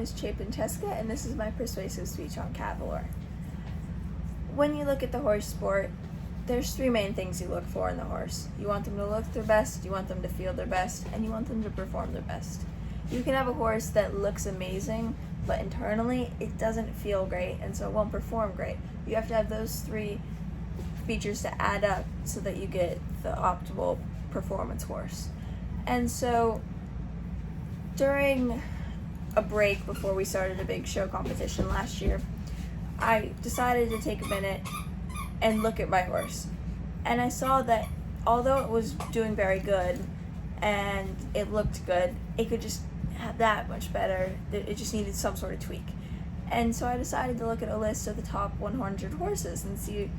is Chapin Cheska, and this is my persuasive speech on Cavalier. When you look at the horse sport, there's three main things you look for in the horse. You want them to look their best, you want them to feel their best, and you want them to perform their best. You can have a horse that looks amazing, but internally it doesn't feel great, and so it won't perform great. You have to have those three features to add up so that you get the optimal performance horse. And so during a break before we started a big show competition last year, I decided to take a minute and look at my horse. And I saw that although it was doing very good and it looked good, it could just have that much better. It just needed some sort of tweak. And so I decided to look at a list of the top 100 horses and see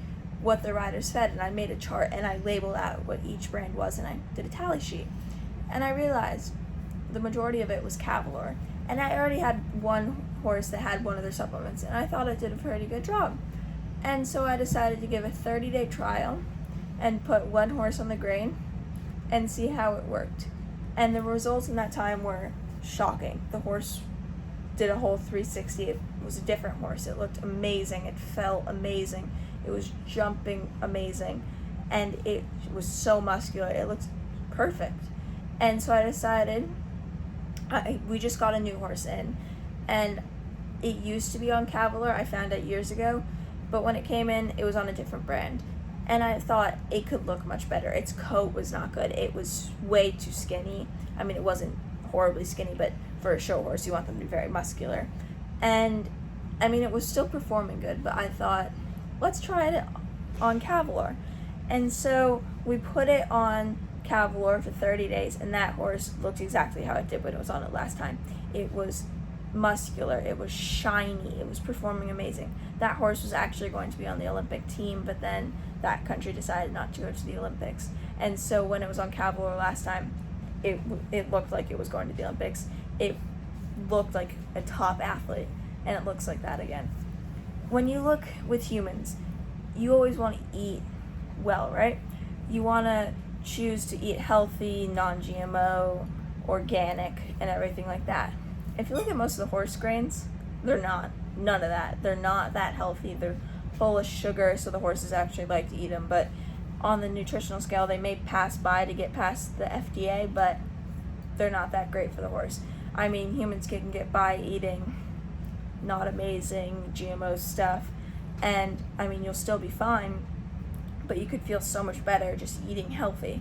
what the riders fed. And I made a chart and I labeled out what each brand was, and I did a tally sheet. And I realized the majority of it was Cavalier. And I already had one horse that had one of their supplements, and I thought it did a pretty good job. And so I decided to give a 30-day trial and put one horse on the grain and see how it worked. And the results in that time were shocking. The horse did a whole 360. It was a different horse. It looked amazing. It felt amazing. It was jumping amazing. And it was so muscular. It looked perfect. And so I decided, we just got a new horse in, and it used to be on Cavalier. I found it years ago, but when it came in, it was on a different brand. And I thought it could look much better. Its coat was not good. It was way too skinny. I mean, it wasn't horribly skinny, but for a show horse, you want them to be very muscular. And I mean, it was still performing good, but I thought, let's try it on Cavalier. And so we put it on Cavalier for 30 days, and that horse looked exactly how it did when it was on it last time. It was muscular, it was shiny, it was performing amazing. That horse was actually going to be on the Olympic team, but then that country decided not to go to the Olympics. And so when it was on Cavalier last time, it looked like it was going to the Olympics. It looked like a top athlete, and it looks like that again. When you look with humans, you always want to eat well, right? You want to choose to eat healthy, non-GMO, organic, and everything like that. If you look at most of the horse grains, they're not. None of that. They're not that healthy. They're full of sugar, so the horses actually like to eat them. But on the nutritional scale, they may pass by to get past the FDA, but they're not that great for the horse. I mean, humans can get by eating not amazing GMO stuff, and I mean, you'll still be fine, but you could feel so much better just eating healthy.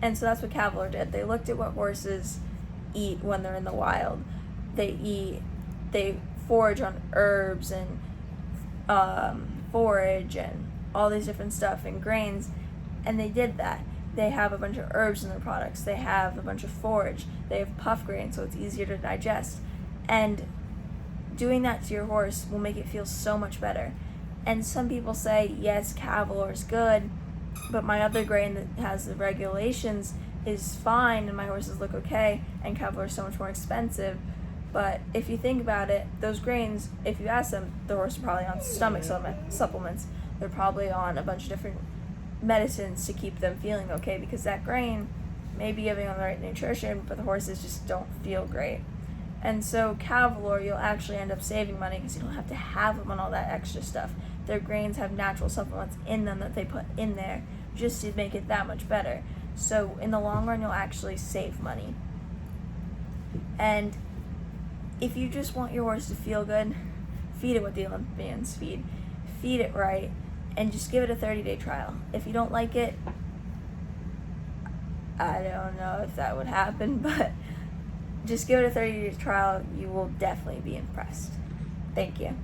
And so that's what Cavalier did. They looked at what horses eat when they're in the wild. They forage on herbs and forage and all these different stuff and grains, and they did that. They have a bunch of herbs in their products. They have a bunch of forage. They have puff grain, so it's easier to digest. And doing that to your horse will make it feel so much better. And some people say, yes, Cavalier is good, but my other grain that has the regulations is fine and my horses look okay, and Cavalier is so much more expensive. But if you think about it, those grains, if you ask them, the horse are probably on stomach supplements. They're probably on a bunch of different medicines to keep them feeling okay, because that grain may be giving them the right nutrition, but the horses just don't feel great. And so Cavalier, you'll actually end up saving money because you don't have to have them on all that extra stuff. Their grains have natural supplements in them that they put in there just to make it that much better. So in the long run, you'll actually save money. And if you just want your horse to feel good, feed it what the Olympians feed. Feed it right, and just give it a 30-day trial. If you don't like it, I don't know if that would happen, but just give it a 30-day trial. You will definitely be impressed. Thank you.